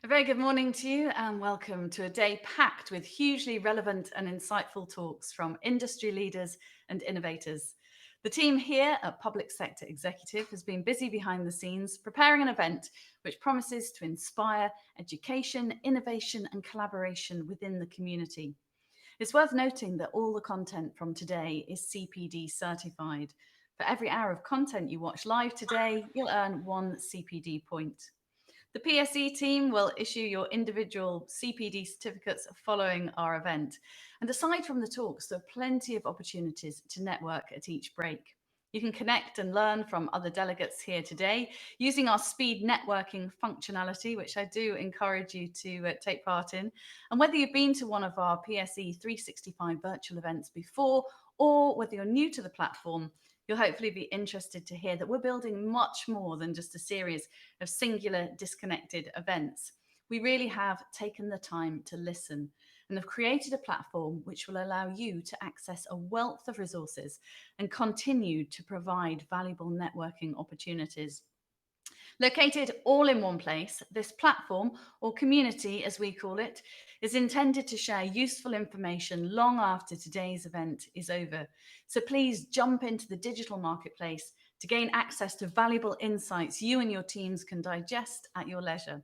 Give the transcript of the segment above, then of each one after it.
A very good morning to you and welcome to a day packed with hugely relevant and insightful talks from industry leaders and innovators. The team here at Public Sector Executive has been busy behind the scenes preparing an event which promises to inspire education, innovation and collaboration within the community. It's worth noting that all the content from today is CPD certified. For every hour of content you watch live today, you'll earn one CPD point. The PSE team will issue your individual CPD certificates following our event. And aside from the talks, there are plenty of opportunities to network at each break. You can connect and learn from other delegates here today using our speed networking functionality, which I do encourage you to take part in. And whether you've been to one of our PSE365 virtual events before, or whether you're new to the platform, you'll hopefully be interested to hear that we're building much more than just a series of singular disconnected events. We really have taken the time to listen and have created a platform which will allow you to access a wealth of resources and continue to provide valuable networking opportunities. Located all in one place, this platform, or community as we call it, is intended to share useful information long after today's event is over. So please jump into the digital marketplace to gain access to valuable insights you and your teams can digest at your leisure.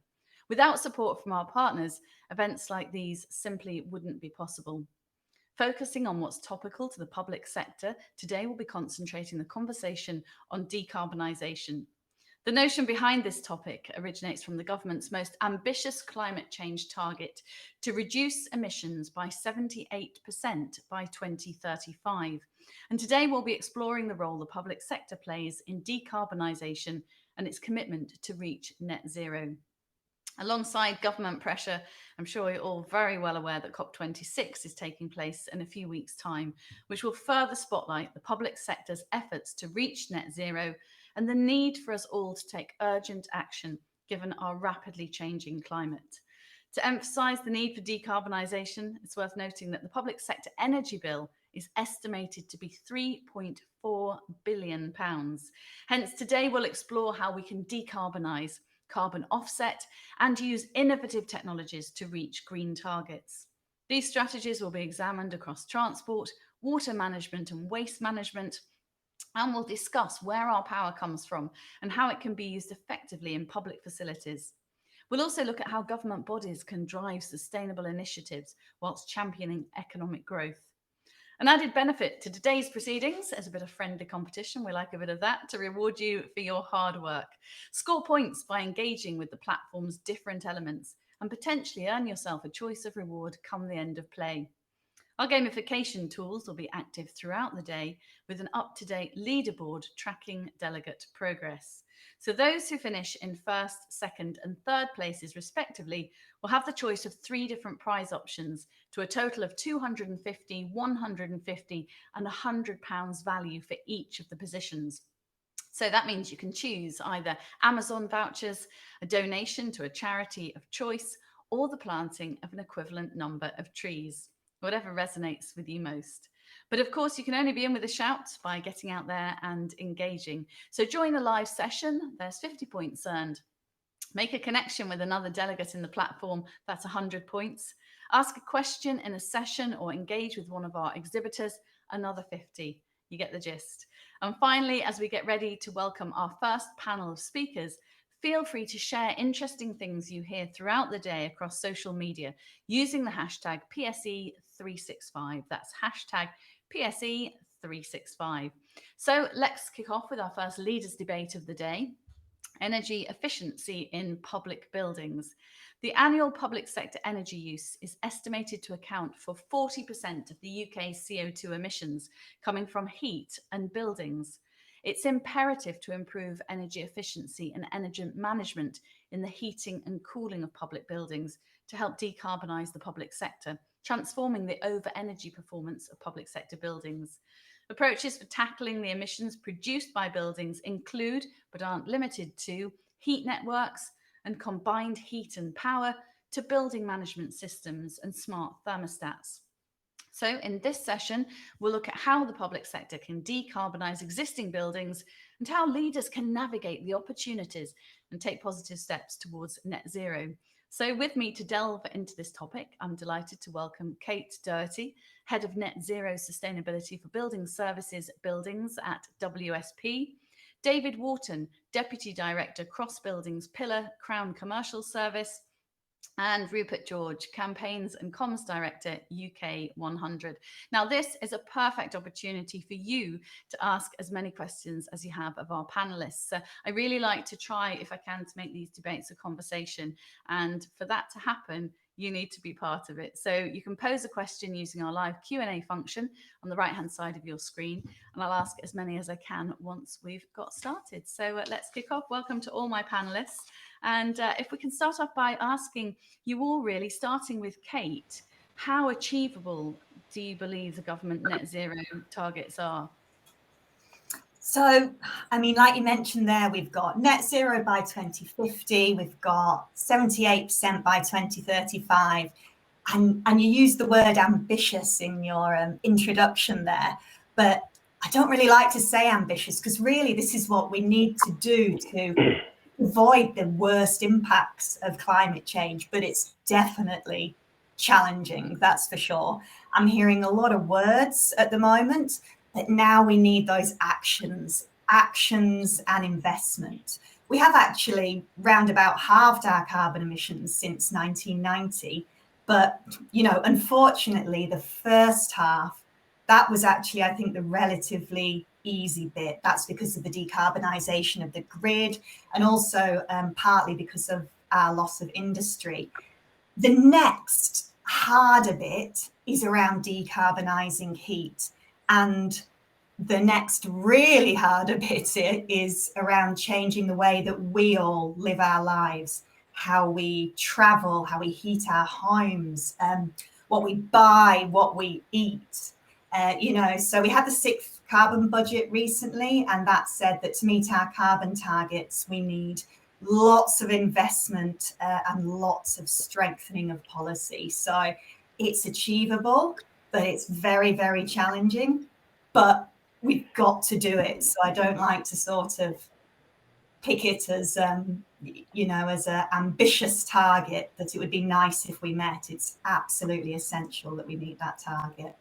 Without support from our partners, events like these simply wouldn't be possible. Focusing on what's topical to the public sector, today we'll be concentrating the conversation on decarbonisation. The notion behind this topic originates from the government's most ambitious climate change target to reduce emissions by 78% by 2035. And today we'll be exploring the role the public sector plays in decarbonisation and its commitment to reach net zero. Alongside government pressure, I'm sure you're all very well aware that COP26 is taking place in a few weeks' time, which will further spotlight the public sector's efforts to reach net zero and the need for us all to take urgent action given our rapidly changing climate. To emphasise the need for decarbonisation, it's worth noting that the public sector energy bill is estimated to be £3.4 billion. Hence, today we'll explore how we can decarbonise, carbon offset, and use innovative technologies to reach green targets. These strategies will be examined across transport, water management, and waste management, and we'll discuss where our power comes from and how it can be used effectively in public facilities. We'll also look at how government bodies can drive sustainable initiatives whilst championing economic growth. An added benefit to today's proceedings is a bit of friendly competition. We like a bit of that to reward you for your hard work. Score points by engaging with the platform's different elements and potentially earn yourself a choice of reward come the end of play. Our gamification tools will be active throughout the day with an up-to-date leaderboard tracking delegate progress. So those who finish in first, second and third places respectively will have the choice of 3 different prize options to a total of 250, 150 and £100 value for each of the positions. So that means you can choose either Amazon vouchers, a donation to a charity of choice, or the planting of an equivalent number of trees, whatever resonates with you most. But of course, you can only be in with a shout by getting out there and engaging. So join a live session, there's 50 points earned. Make a connection with another delegate in the platform, that's 100 points. Ask a question in a session or engage with one of our exhibitors, another 50. You get the gist. And finally, as we get ready to welcome our first panel of speakers, feel free to share interesting things you hear throughout the day across social media using the hashtag PSE365. That's hashtag PSE365. So let's kick off with our first leaders debate of the day. Energy efficiency in public buildings. The annual public sector energy use is estimated to account for 40% of the UK's CO2 emissions coming from heat and buildings. It's imperative to improve energy efficiency and energy management in the heating and cooling of public buildings to help decarbonise the public sector, transforming the over-energy performance of public sector buildings. Approaches for tackling the emissions produced by buildings include, but aren't limited to, heat networks and combined heat and power to building management systems and smart thermostats. So in this session, we'll look at how the public sector can decarbonise existing buildings and how leaders can navigate the opportunities and take positive steps towards net zero. So with me to delve into this topic, I'm delighted to welcome Kate Doherty, Head of Net Zero Sustainability for Building Services Buildings at WSP, David Wharton, Deputy Director Cross Buildings Pillar Crown Commercial Service, and Rupert George, Campaigns and Comms Director, UK 100. Now, this is a perfect opportunity for you to ask as many questions as you have of our panelists. So I really like to try, if I can, to make these debates a conversation. And for that to happen, you need to be part of it. So you can pose a question using our live Q&A function on the right-hand side of your screen, and I'll ask as many as I can once we've got started. So let's kick off. Welcome to all my panelists. And if we can start off by asking you all, really, starting with Kate, how achievable do you believe the government net zero targets are? So, I mean, like you mentioned there, we've got net zero by 2050, we've got 78% by 2035, and you used the word ambitious in your introduction there, but I don't really like to say ambitious because really this is what we need to do to avoid the worst impacts of climate change, but it's definitely challenging, that's for sure. I'm hearing a lot of words at the moment, but now we need those actions and investment. We have actually roundabout halved our carbon emissions since 1990, but unfortunately, the first half, that was actually, I think, the relatively easy bit. That's because of the decarbonisation of the grid and also partly because of our loss of industry. The next harder bit is around decarbonising heat, and the next really harder bit is around changing the way that we all live our lives, how we travel, how we heat our homes, what we buy, what we eat. So we had the sixth carbon budget recently, and that said that to meet our carbon targets, we need lots of investment and lots of strengthening of policy. So it's achievable, but it's very, very challenging, but we've got to do it. So I don't like to sort of pick it as, as an ambitious target that it would be nice if we met. It's absolutely essential that we meet that target.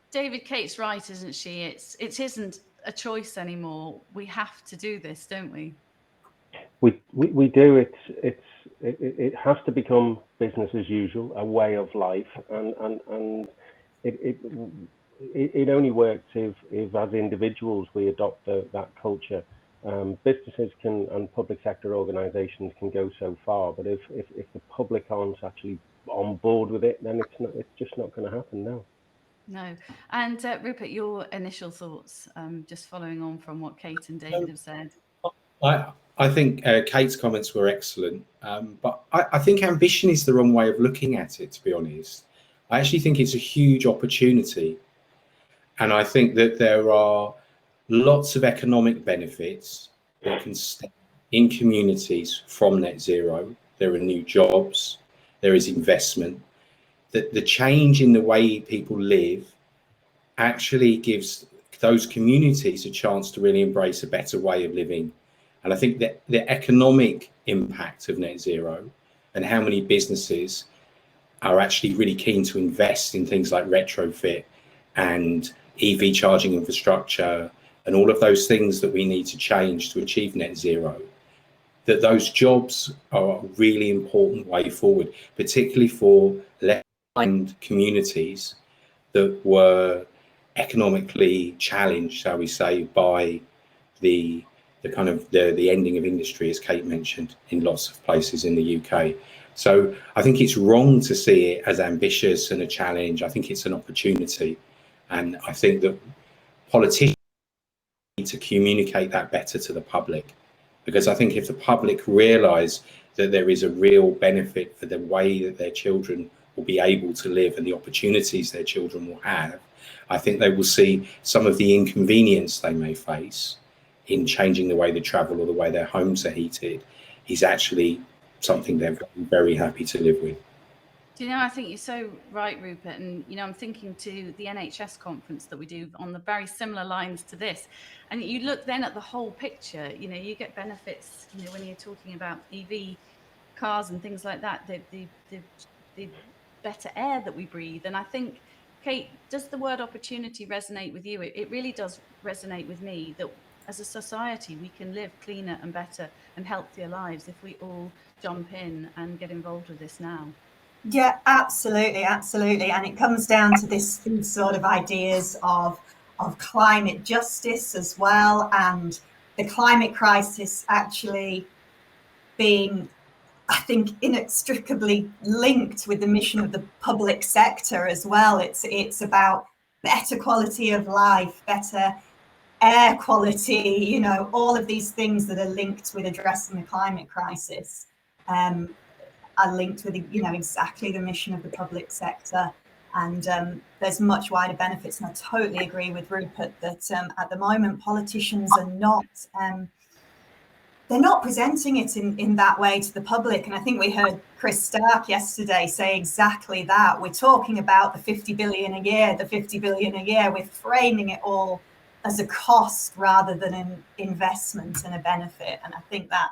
David, Kate's right, isn't she? It isn't a choice anymore. We have to do this, don't we? We do. It has to become business as usual, a way of life, and it only works if as individuals we adopt that culture. Businesses can and public sector organisations can go so far, but if the public aren't actually on board with it, then it's just not going to happen now. No. And Rupert, your initial thoughts, just following on from what Kate and David have said. I think Kate's comments were excellent, but I think ambition is the wrong way of looking at it, to be honest. I actually think it's a huge opportunity. And I think that there are lots of economic benefits that can stem in communities from net zero. There are new jobs, there is investment. The change in the way people live actually gives those communities a chance to really embrace a better way of living. And I think that the economic impact of net zero and how many businesses are actually really keen to invest in things like retrofit and EV charging infrastructure and all of those things that we need to change to achieve net zero, that those jobs are a really important way forward, particularly for left-behind communities that were economically challenged, shall we say, by the ending of industry, as Kate mentioned, in lots of places in the UK. So I think it's wrong to see it as ambitious and a challenge. I think it's an opportunity. And I think that politicians need to communicate that better to the public, because I think if the public realise that there is a real benefit for the way that their children will be able to live and the opportunities their children will have, I think they will see some of the inconvenience they may face in changing the way they travel or the way their homes are heated is actually something they're very happy to live with. Do you know, I think you're so right, Rupert. And, you know, I'm thinking to the NHS conference that we do on the very similar lines to this. And you look then at the whole picture, you know, you get benefits, you know, when you're talking about EV cars and things like that, the better air that we breathe. And I think, Kate, does the word opportunity resonate with you? It really does resonate with me that as a society, we can live cleaner and better and healthier lives if we all jump in and get involved with this now. Yeah, absolutely, absolutely. And it comes down to these sort of ideas of climate justice as well, and the climate crisis actually being, I think, inextricably linked with the mission of the public sector as well. It's about better quality of life, better air quality, you know, all of these things that are linked with addressing the climate crisis. Are linked with, you know, exactly the mission of the public sector, and there's much wider benefits. And I totally agree with Rupert that at the moment politicians are not they're not presenting it in that way to the public. And I think we heard Chris Stark yesterday say exactly that. We're talking about the 50 billion a year, the 50 billion a year. We're framing it all as a cost rather than an investment and a benefit. And I think that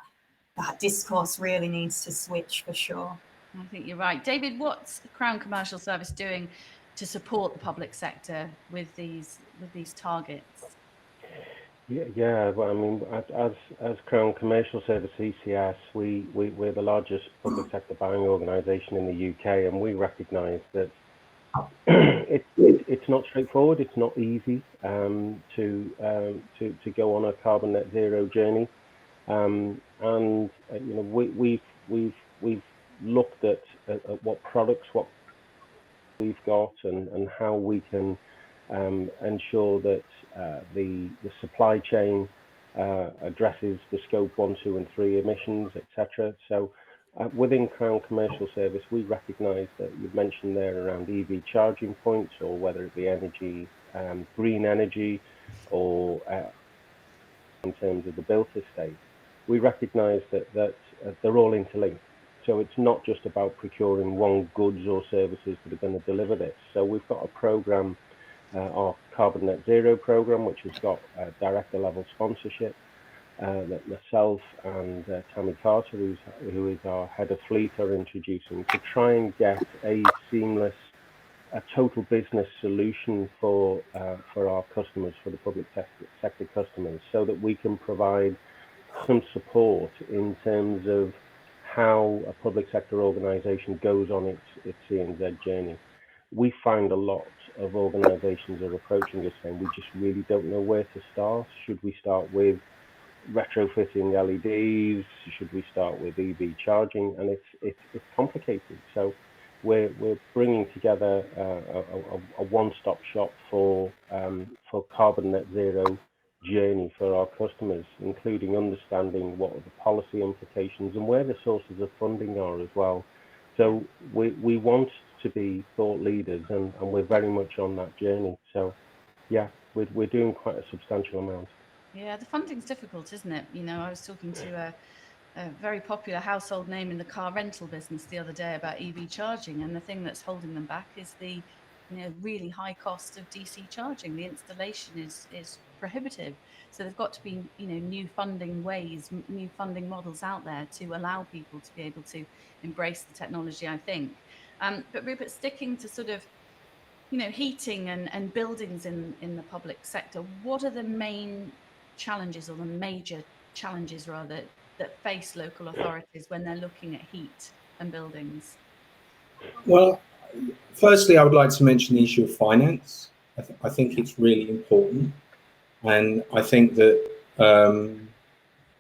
discourse really needs to switch for sure. I think you're right. David, what's Crown Commercial Service doing to support the public sector with these targets? Yeah. Well, I mean, as Crown Commercial Service (CCS), we're the largest public sector buying organisation in the UK, and we recognise that it's not straightforward. It's not easy to go on a carbon net zero journey, and you know, we've looked at what products we've got and how we can ensure that the supply chain addresses the scope 1, 2 and 3 emissions, etc. So within Crown Commercial Service, we recognise that you've mentioned there around EV charging points, or whether it be energy, green energy, or in terms of the built estate, we recognise that they're all interlinked. So it's not just about procuring one goods or services that are going to deliver this. So we've got a programme, our Carbon Net Zero programme, which has got director level sponsorship that myself and Tammy Carter, who is our head of fleet, are introducing to try and get a seamless, total business solution for our customers, for the public sector customers, so that we can provide some support in terms of how a public sector organisation goes on its C&Z journey. We find a lot of organisations are approaching us saying, we just really don't know where to start. Should we start with retrofitting LEDs? Should we start with EV charging? And it's complicated. So we're bringing together a one-stop shop for carbon net zero journey for our customers, including understanding what are the policy implications and where the sources of funding are as well. So we want to be thought leaders, and we're very much on that journey. So yeah, we're doing quite a substantial amount. Yeah, the funding's difficult, isn't it? You know, I was talking to a very popular household name in the car rental business the other day about EV charging, and the thing that's holding them back is the really high cost of DC charging. The installation is prohibitive, so they've got to be new funding ways, new funding models out there to allow people to be able to embrace the technology, I think. But Rupert, sticking to sort of heating and buildings in the public sector, what are the main challenges, or the major challenges rather, that face local authorities when they're looking at heat and buildings? Well, firstly, I would like to mention the issue of finance. I think it's really important, and I think that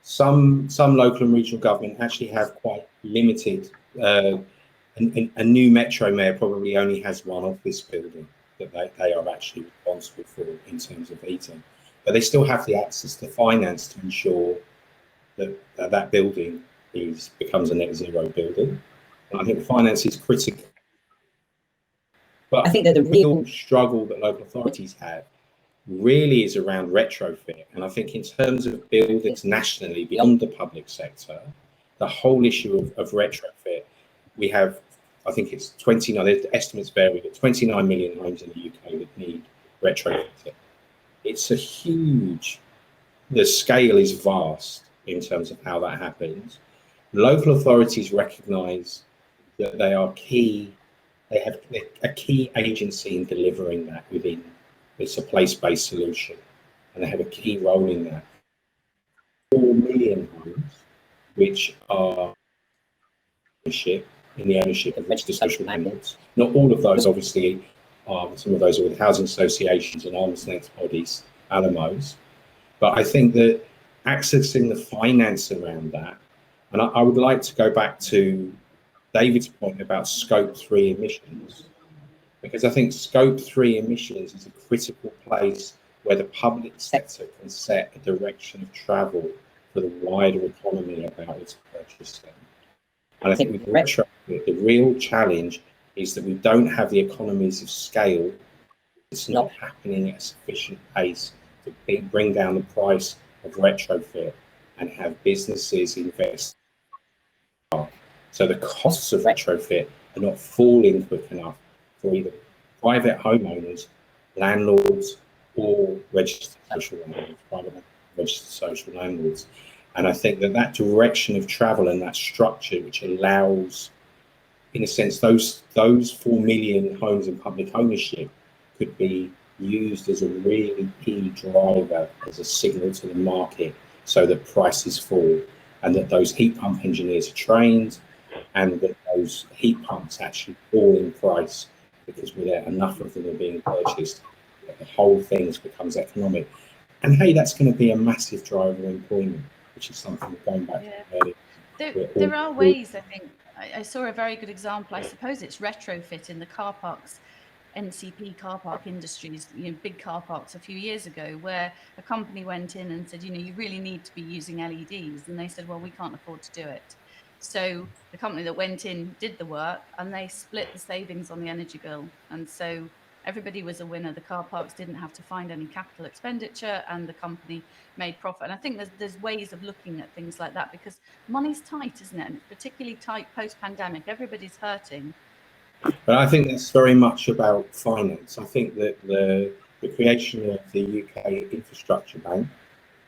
some local and regional government actually have quite limited. A new metro mayor probably only has one office building that they are actually responsible for in terms of heating, but they still have the access to finance to ensure that building becomes a net zero building. And I think finance is critical. But I think that the real struggle that local authorities have really is around retrofit. And I think in terms of buildings nationally beyond the public sector, the whole issue of retrofit, we have I think it's 29, the estimates vary, but 29 million homes in the UK that need retrofitting. It's a huge, the scale is vast in terms of how that happens. Local authorities recognise that they are key, they have a key agency in delivering that within, it's a place-based solution, and they have a key role in that. 4 million homes, which are in the ownership of registered social landlords. Not all of those, obviously, are, some of those are with housing associations and arm's length bodies, ALMOs. But I think that accessing the finance around that, and I would like to go back to David's point about scope 3 emissions, because I think scope 3 emissions is a critical place where the public sector can set a direction of travel for the wider economy about its purchasing. And I think with retrofit, the real challenge is that we don't have the economies of scale. It's not happening at a sufficient pace to bring down the price of retrofit and have businesses invest. So the costs of retrofit are not falling quick enough for either private homeowners, landlords, or registered social landlords, private registered social landlords. And I think that that direction of travel and that structure, which allows, in a sense, those 4 million homes in public ownership could be used as a really key driver, as a signal to the market, so that prices fall, and that those heat pump engineers are trained, and that those heat pumps actually fall in price, because without enough of them are being purchased, the whole thing becomes economic. And hey, that's going to be a massive driver of employment, which is something going back to earlier. There are ways, I think. I saw a very good example. I suppose it's retrofit in the car parks, NCP car park industries, big car parks a few years ago, where a company went in and said, you really need to be using LEDs. And they said, well, we can't afford to do it. So the company that went in did the work, and they split the savings on the energy bill. And so everybody was a winner. The car parks didn't have to find any capital expenditure, and the company made profit. And I think there's ways of looking at things like that, because money's tight, isn't it? And it's particularly tight post-pandemic. Everybody's hurting. But I think that's very much about finance. I think that the creation of the UK Infrastructure Bank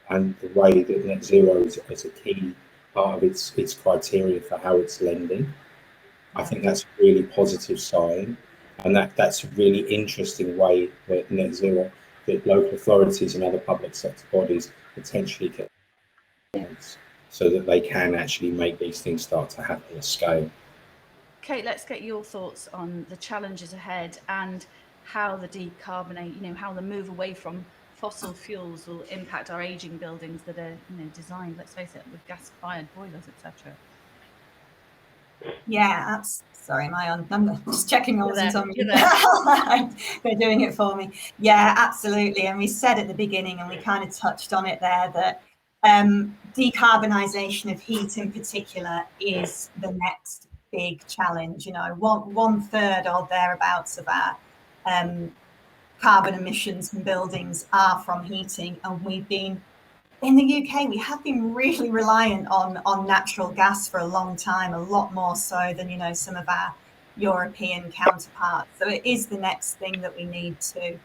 and the way that net zero is a key part of its criteria for how it's lending, I think that's a really positive sign. And that's a really interesting way that net zero, that local authorities and other public sector bodies potentially can, so that they can actually make these things start to happen at scale. Kate, let's get your thoughts on the challenges ahead and how the how the move away from fossil fuels will impact our aging buildings that are designed, let's face it, with gas-fired boilers, etc. Yeah, sorry, I'm just checking I wasn't on mute. They're doing it for me. Yeah, absolutely. And we said at the beginning, and we kind of touched on it there, that decarbonisation of heat in particular is the next big challenge. 1/3 or thereabouts of our carbon emissions from buildings are from heating, and we've been, in the UK, we have been really reliant on natural gas for a long time, a lot more so than some of our European counterparts. So it is the next thing that we need to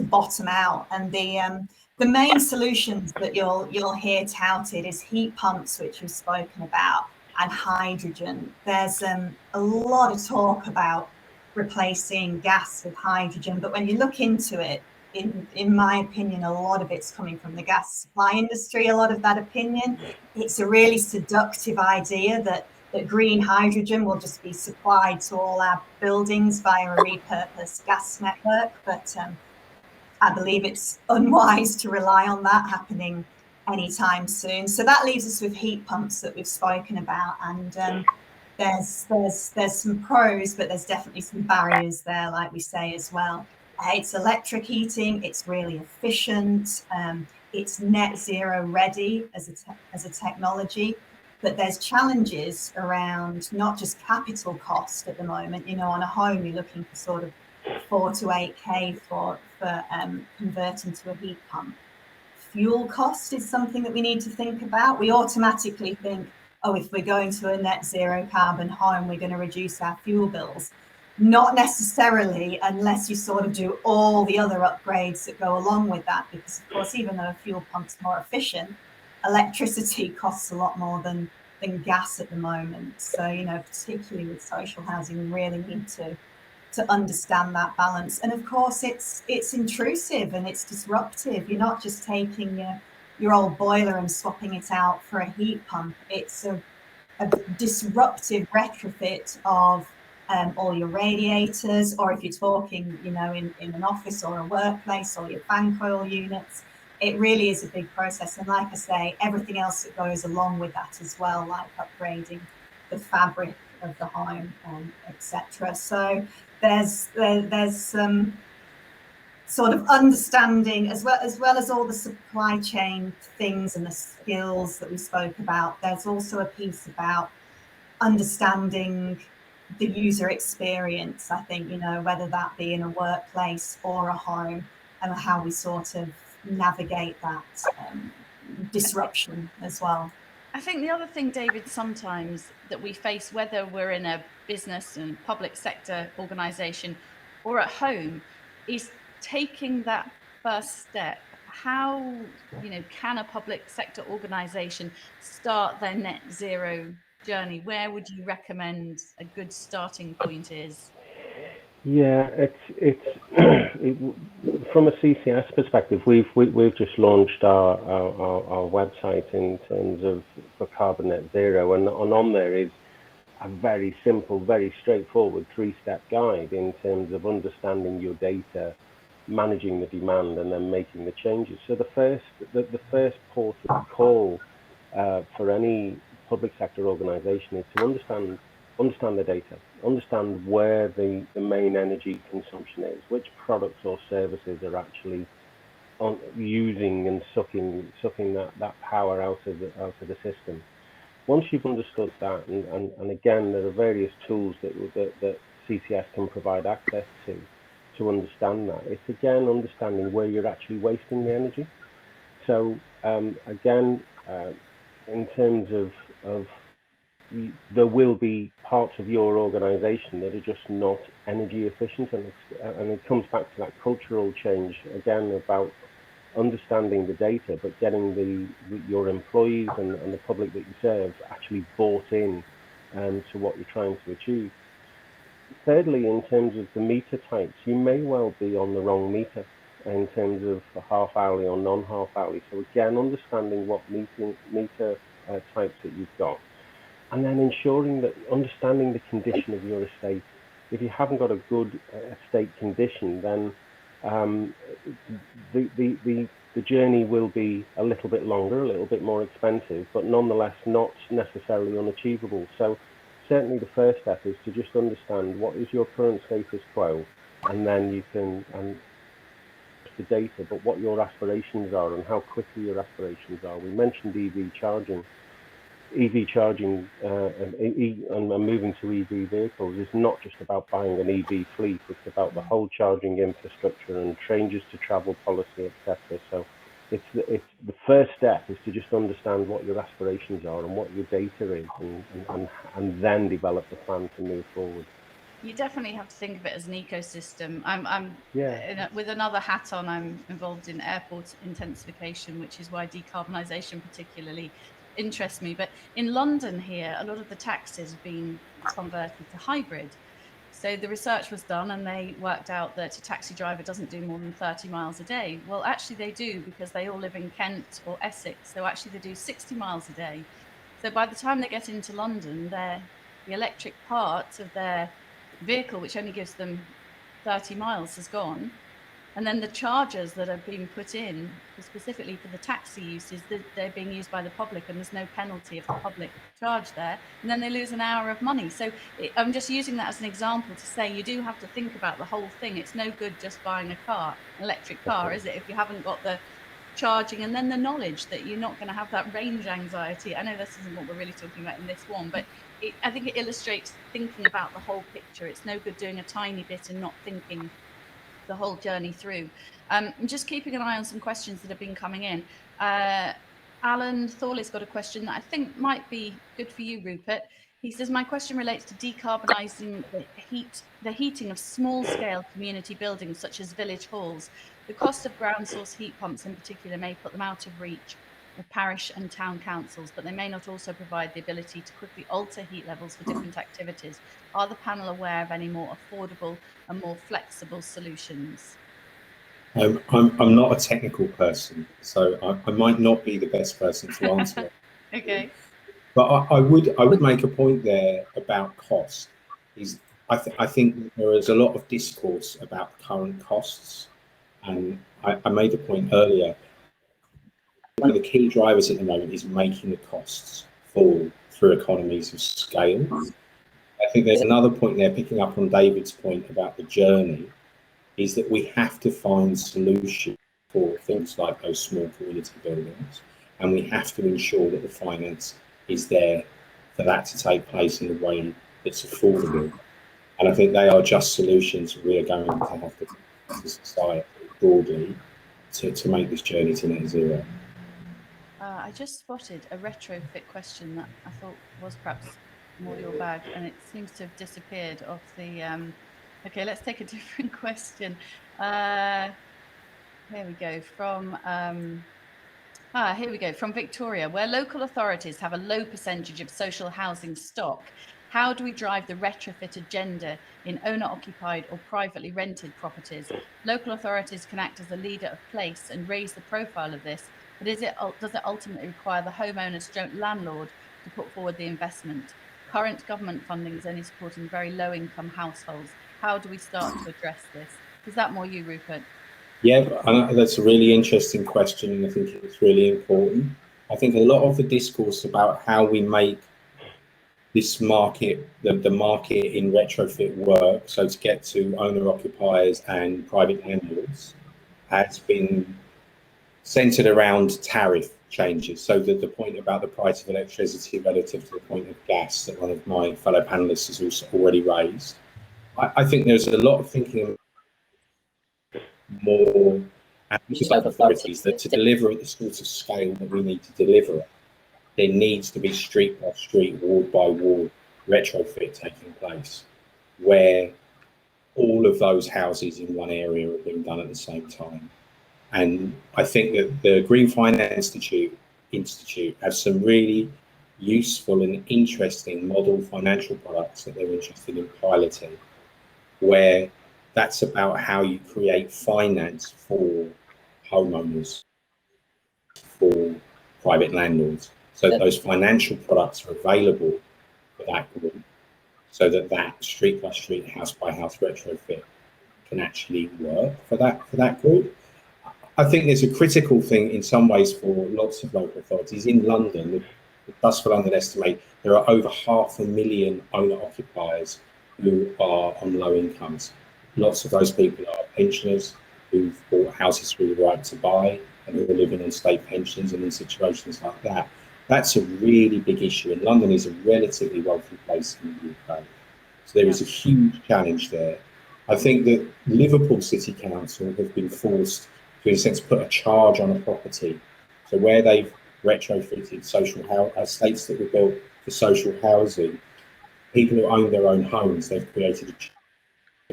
bottom out. And the main solutions that you'll hear touted is heat pumps, which we've spoken about, and hydrogen. There's a lot of talk about replacing gas with hydrogen, but when you look into it, in my opinion, a lot of it's coming from the gas supply industry. A lot of that opinion, it's a really seductive idea that green hydrogen will just be supplied to all our buildings via a repurposed gas network. But I believe it's unwise to rely on that happening anytime soon. So that leaves us with heat pumps that we've spoken about, and there's some pros, but there's definitely some barriers there, like we say as well. It's electric heating, it's really efficient, it's net zero ready as a technology, but there's challenges around not just capital cost at the moment. On a home, you're looking for sort of 4 to 8K for converting to a heat pump. Fuel cost is something that we need to think about. We automatically think oh, if we're going to a net zero carbon home, we're going to reduce our fuel bills. Not necessarily, unless you sort of do all the other upgrades that go along with that, because of course, even though a fuel pump's more efficient, electricity costs a lot more than gas at the moment. So, you know, particularly with social housing, we really need to understand that balance. And of course, it's intrusive and it's disruptive. You're not just taking your old boiler and swapping it out for a heat pump. It's a disruptive retrofit of all your radiators, or if you're talking, you know, in an office or a workplace, or your fan coil units. It really is a big process. And like I say, everything else that goes along with that as well, like upgrading the fabric of the home, etc. So there's some sort of understanding, as well as all the supply chain things and the skills that we spoke about. There's also a piece about understanding the user experience, I think, you know, whether that be in a workplace or a home, and how we sort of navigate that disruption as well. I think the other thing, David, sometimes that we face, whether we're in a business and public sector organisation or at home, is taking that first step. How, you know, can a public sector organisation start their net zero journey? Where would you recommend a good starting point is? Yeah, from a CCS perspective, we've just launched our website in terms of for carbon net zero, and on there is a very simple, very straightforward 3-step guide in terms of understanding your data, managing the demand, and then making the changes. So the first port of call for any public sector organisation is to understand the data, understand where the main energy consumption is, which products or services are actually using and sucking that power out of the system. Once you've understood that, and again, there are various tools that CCS can provide access to understand that. It's again understanding where you're actually wasting the energy. So again, in terms of there will be parts of your organization that are just not energy efficient, and it comes back to that cultural change again about understanding the data, but getting your employees and the public that you serve actually bought in to what you're trying to achieve. Thirdly, in terms of the meter types, you may well be on the wrong meter in terms of half hourly or non-half hourly. So again, understanding what meter types that you've got, and then understanding the condition of your estate. If you haven't got a good estate condition, then the journey will be a little bit longer, a little bit more expensive, but nonetheless not necessarily unachievable. So certainly the first step is to just understand what is your current status quo, and then you can the data, but what your aspirations are and how quickly your aspirations are. We mentioned EV charging and moving to EV vehicles is not just about buying an EV fleet, it's about the whole charging infrastructure and changes to travel policy, etc. So it's the first step is to just understand what your aspirations are and what your data is, and then develop the plan to move forward. You definitely have to think of it as an ecosystem. I'm with another hat on, I'm involved in airport intensification, which is why decarbonisation particularly interests me. But in London here, a lot of the taxis have been converted to hybrid. So the research was done and they worked out that a taxi driver doesn't do more than 30 miles a day. Well, actually they do, because they all live in Kent or Essex. So actually they do 60 miles a day. So by the time they get into London, the electric part of their vehicle, which only gives them 30 miles, has gone. And then the chargers that are being put in specifically for the taxi uses, they're being used by the public, and there's no penalty if the public charge there. And then they lose an hour of money. So I'm just using that as an example to say you do have to think about the whole thing. It's no good just buying an electric car, is it, if you haven't got the charging and then the knowledge that you're not going to have that range anxiety. I know this isn't what we're really talking about in this one, but I think it illustrates thinking about the whole picture. It's no good doing a tiny bit and not thinking the whole journey through. I'm just keeping an eye on some questions that have been coming in. Alan Thorley's got a question that I think might be good for you, Rupert. He says, my question relates to decarbonising the heating of small-scale community buildings such as village halls. The cost of ground source heat pumps in particular may put them out of reach of parish and town councils, but they may not also provide the ability to quickly alter heat levels for different activities. Are the panel aware of any more affordable and more flexible solutions? I'm not a technical person, so I might not be the best person to answer it. Okay. But I would make a point there about cost. I think there is a lot of discourse about current costs, and I made a point earlier. One of the key drivers at the moment is making the costs fall through economies of scale. I think there's another point there, picking up on David's point about the journey, is that we have to find solutions for things like those small community buildings, and we have to ensure that the finance is there for that to take place in a way that's affordable. And I think they are just solutions we are going to have to as society broadly to make this journey to net zero. I just spotted a retrofit question that I thought was perhaps more your bag, and it seems to have disappeared off the. Okay, let's take a different question. Here we go from. Here we go from Victoria. Where local authorities have a low percentage of social housing stock, how do we drive the retrofit agenda in owner-occupied or privately rented properties? Local authorities can act as a leader of place and raise the profile of this, but does it ultimately require the homeowner/landlord to put forward the investment? Current government funding is only supporting very low-income households. How do we start to address this? Is that more you, Rupert? Yeah, that's a really interesting question, and I think it's really important. I think a lot of the discourse about how we make this market, the market in retrofit work, so to get to owner-occupiers and private landlords, has been centered around tariff changes. So the point about the price of electricity relative to the point of gas that one of my fellow panelists has also already raised. I think there's a lot of thinking more ambitious local authorities that to deliver at the sort of scale that we need to deliver at, there needs to be street by street, ward by ward retrofit taking place, where all of those houses in one area are being done at the same time. And I think that the Green Finance Institute has some really useful and interesting model financial products that they're interested in piloting, where that's about how you create finance for homeowners, for private landlords. So those financial products are available for that group, so that street by street, house by house retrofit can actually work for that group. I think there's a critical thing in some ways for lots of local authorities. In London, the Trust for London estimate there are over 500,000 owner-occupiers who are on low incomes. Lots of those people are pensioners who've bought houses through the right to buy and who are living on state pensions and in situations like that. That's a really big issue, and London is a relatively wealthy place in the UK. So there is a huge challenge there. I think that Liverpool City Council have been forced to, in a sense, put a charge on a property. So where they've retrofitted estates that were built for social housing, people who own their own homes, they've created a charge.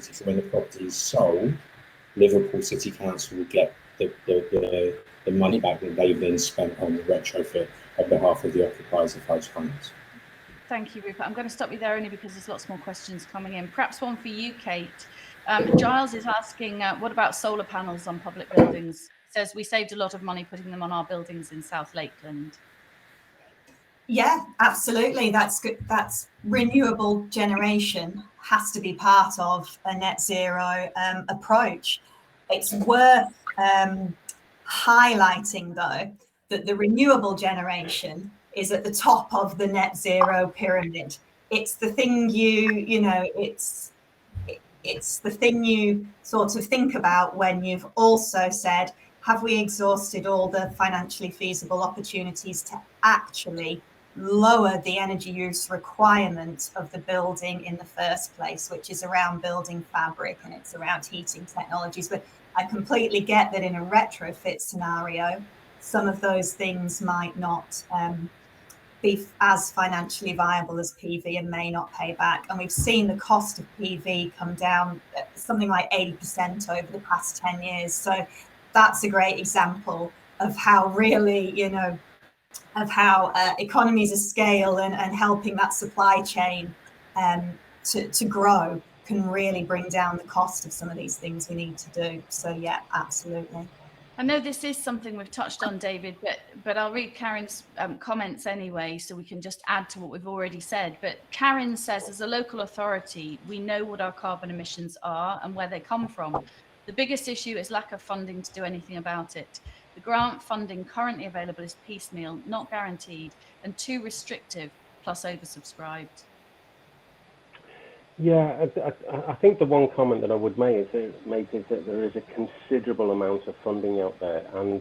So when the property is sold, Liverpool City Council will get the money back that they've then spent on the retrofit on behalf of the occupiers of those homes. Thank you, Rupert. I'm going to stop you there only because there's lots more questions coming in. Perhaps one for you, Kate. Giles is asking, what about solar panels on public buildings? Says we saved a lot of money putting them on our buildings in South Lakeland. Yeah, absolutely. That's good. That's renewable generation has to be part of a net zero approach. It's worth highlighting, though, that the renewable generation is at the top of the net zero pyramid. It's the thing it's the thing you sort of think about when you've also said, have we exhausted all the financially feasible opportunities to actually lower the energy use requirement of the building in the first place, which is around building fabric and it's around heating technologies. But I completely get that in a retrofit scenario, some of those things might not be as financially viable as PV and may not pay back. And we've seen the cost of PV come down something like 80% over the past 10 years. So that's a great example of how really, you know, of how economies of scale and helping that supply chain to grow can really bring down the cost of some of these things we need to do. So yeah, absolutely. I know this is something we've touched on, David, but I'll read Karen's comments anyway, so we can just add to what we've already said. But Karen says, as a local authority, we know what our carbon emissions are and where they come from. The biggest issue is lack of funding to do anything about it. The grant funding currently available is piecemeal, not guaranteed, and too restrictive, plus oversubscribed. Yeah, I think the one comment that I would make is that there is a considerable amount of funding out there, and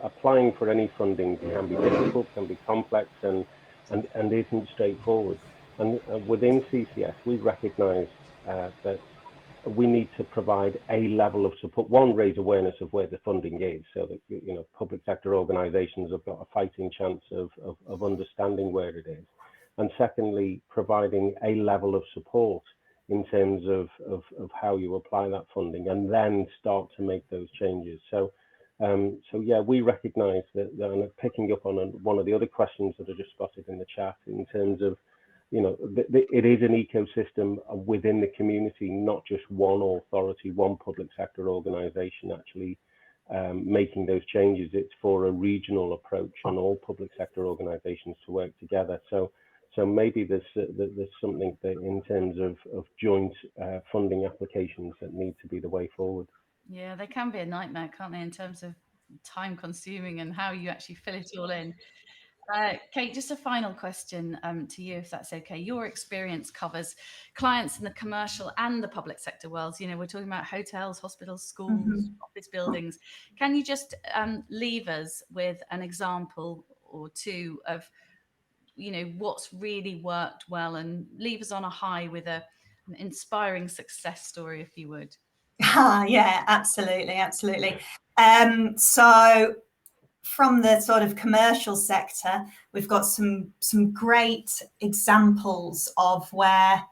applying for any funding can be difficult, can be complex, and isn't straightforward. And within CCS, we recognise that we need to provide a level of support. One, raise awareness of where the funding is, so that, you know, public sector organisations have got a fighting chance of understanding where it is. And secondly, providing a level of support in terms of how you apply that funding, and then start to make those changes. So yeah, we recognise that, and picking up on one of the other questions that I just spotted in the chat, in terms of, you know, it is an ecosystem within the community, not just one authority, one public sector organisation actually making those changes. It's for a regional approach on all public sector organisations to work together. So maybe there's something that in terms of joint funding applications that need to be the way forward. Yeah, they can be a nightmare, can't they, in terms of time consuming and how you actually fill it all in. Kate, just a final question to you, if that's okay. Your experience covers clients in the commercial and the public sector worlds. You know, we're talking about hotels, hospitals, schools, office buildings. Can you just leave us with an example or two of, you know, what's really worked well, and leave us on a high with an inspiring success story, if you would? Yeah, absolutely. So from the sort of commercial sector, we've got some great examples of where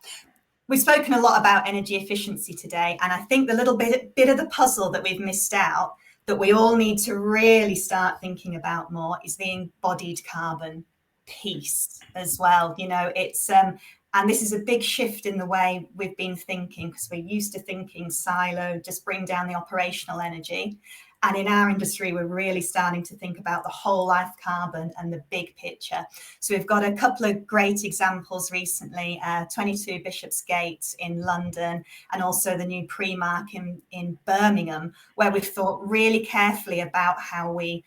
we've spoken a lot about energy efficiency today. And I think the little bit of the puzzle that we've missed out, that we all need to really start thinking about more, is the embodied carbon piece as well. You know, it's and this is a big shift in the way we've been thinking, because we're used to thinking silo, just bring down the operational energy. And in our industry, we're really starting to think about the whole life carbon and the big picture. So we've got a couple of great examples recently, 22 Bishopsgate in London, and also the new Primark in Birmingham, where we've thought really carefully about how we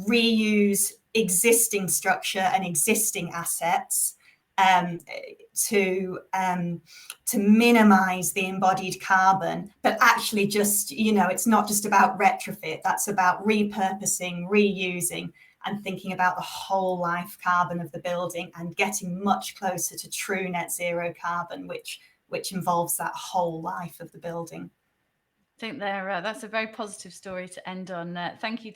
reuse existing structure and existing assets to minimize the embodied carbon, but actually just, you know, it's not just about retrofit, that's about repurposing, reusing, and thinking about the whole life carbon of the building, and getting much closer to true net zero carbon, which involves that whole life of the building. I think that's a very positive story to end on. Thank you